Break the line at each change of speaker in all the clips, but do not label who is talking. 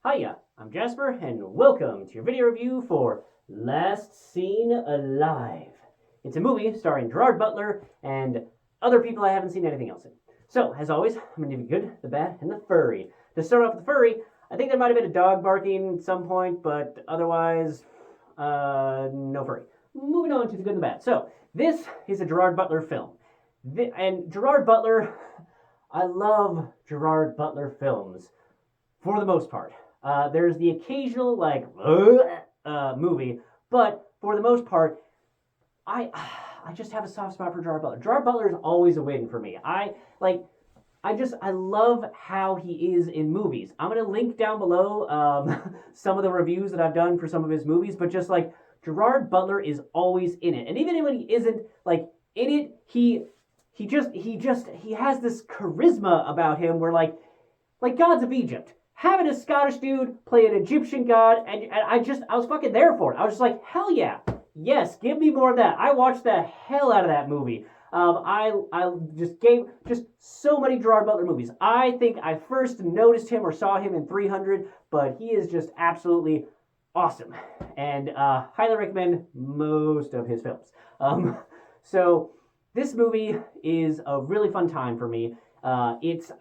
Hiya, I'm Jasper, and welcome to your video review for Last Seen Alive. It's a movie starring Gerard Butler and other people I haven't seen anything else in. So, as always, I'm going to give you the good, the bad, and the furry. To start off with the furry, I think there might have been a dog barking at some point, but otherwise, no furry. Moving on to the good and the bad. So, this is a Gerard Butler film. And Gerard Butler, I love Gerard Butler films for the most part. There's the occasional movie, but for the most part, I just have a soft spot for Gerard Butler. Gerard Butler is always a win for me. I love how he is in movies. I'm gonna link down below some of the reviews that I've done for some of his movies, but just like Gerard Butler is always in it, and even when he isn't like in it, he has this charisma about him where like Gods of Egypt. Having a Scottish dude play an Egyptian god, and I was fucking there for it. I was just like, hell yeah, yes, give me more of that. I watched the hell out of that movie. I just gave just so many Gerard Butler movies. I think I first noticed him or saw him in 300, but he is just absolutely awesome, and highly recommend most of his films. So this movie is a really fun time for me. It's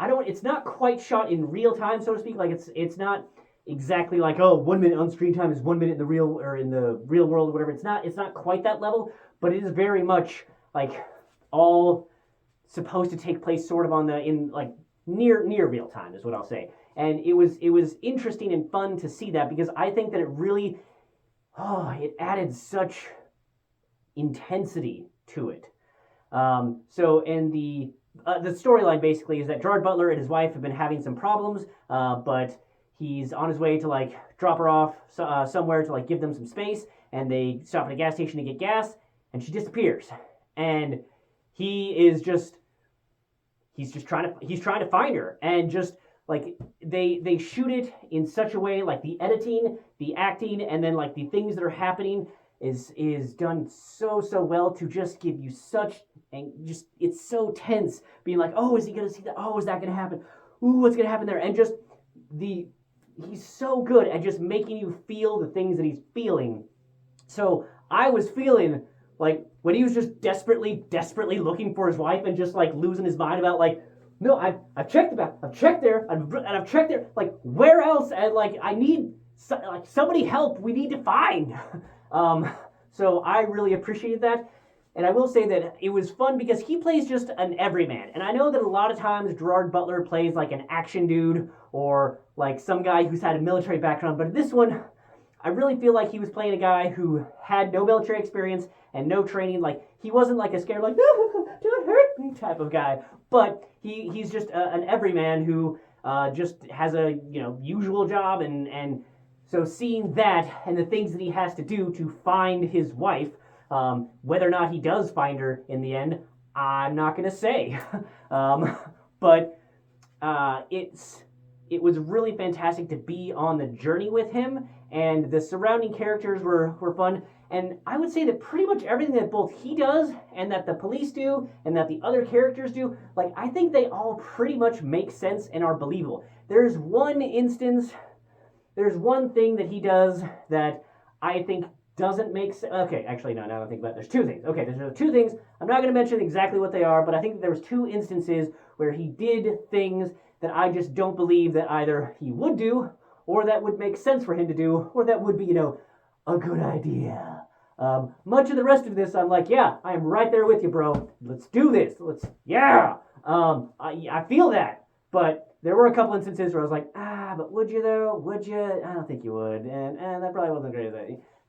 not quite shot in real time, so to speak. Like it's not exactly like, oh, 1 minute on screen time is 1 minute in the real world or whatever. It's not quite that level, but it is very much like all supposed to take place sort of near real time is what I'll say. And it was interesting and fun to see that, because I think that it really it added such intensity to it. The storyline basically is that Gerard Butler and his wife have been having some problems, but he's on his way to like drop her off somewhere to like give them some space, and they stop at a gas station to get gas, and she disappears, and he's trying to find her, and just like they shoot it in such a way, like the editing, the acting, and then like the things that are happening is done so well to just give you such, and just it's so tense, being like, oh, is he gonna see that? Oh, is that gonna happen? Ooh, what's gonna happen there? And just he's so good at just making you feel the things that he's feeling. So I was feeling like when he was just desperately looking for his wife and just like losing his mind about like, no, I've checked there, I've checked there, like where else? And like I need somebody help. We need to find. So I really appreciated that. And I will say that it was fun because he plays just an everyman. And I know that a lot of times Gerard Butler plays like an action dude or like some guy who's had a military background. But this one, I really feel like he was playing a guy who had no military experience and no training. Like he wasn't like a scared, like, no, don't hurt me type of guy. But he's just an everyman who just has a usual job, and so seeing that and the things that he has to do to find his wife, whether or not he does find her in the end, I'm not going to say. But it was really fantastic to be on the journey with him, and the surrounding characters were fun. And I would say that pretty much everything that both he does and that the police do and that the other characters do, like I think they all pretty much make sense and are believable. There's one thing that he does that I think doesn't make sense. Okay, actually, no, now I think about it. There's two things. Okay, there's two things. I'm not going to mention exactly what they are, but I think there was two instances where he did things that I just don't believe that either he would do, or that would make sense for him to do, or that would be, a good idea. Much of the rest of this, I'm like, yeah, I am right there with you, bro. Let's do this. Yeah. I feel that. But there were a couple instances where I was like, but would you though? Would you? I don't think you would. And that probably wasn't great.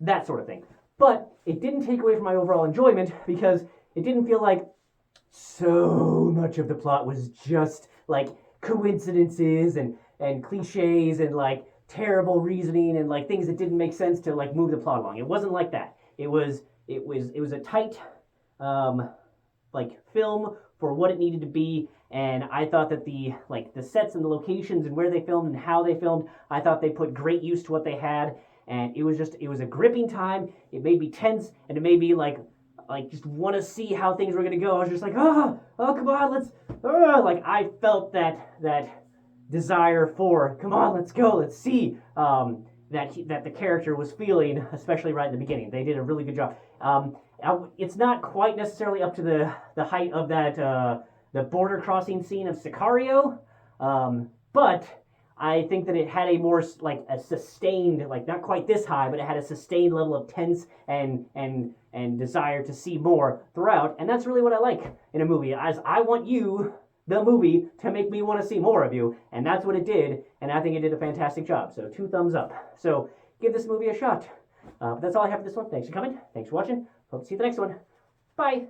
That sort of thing. But it didn't take away from my overall enjoyment, because it didn't feel like so much of the plot was just like coincidences and cliches and like terrible reasoning and like things that didn't make sense to like move the plot along. It wasn't like that. It was a tight like film for what it needed to be, and I thought that the sets and the locations and where they filmed and how they filmed, I thought they put great use to what they had, and it was a gripping time. It made me tense, and it made me like just want to see how things were gonna go. I was just like, oh come on, let's like I felt that desire for, come on, let's go, let's see, that the character was feeling, especially right in the beginning. They did a really good job. It's not quite necessarily up to the height of that the border crossing scene of Sicario, but I think that it had a more like a sustained, like not quite this high, but it had a sustained level of tense and desire to see more throughout, and that's really what I like in a movie. As I want you, the movie, to make me want to see more of you, and that's what it did, and I think it did a fantastic job. So 2 thumbs up. So give this movie a shot. But that's all I have for this one. Thanks for coming. Thanks for watching. Hope to see you the next one. Bye.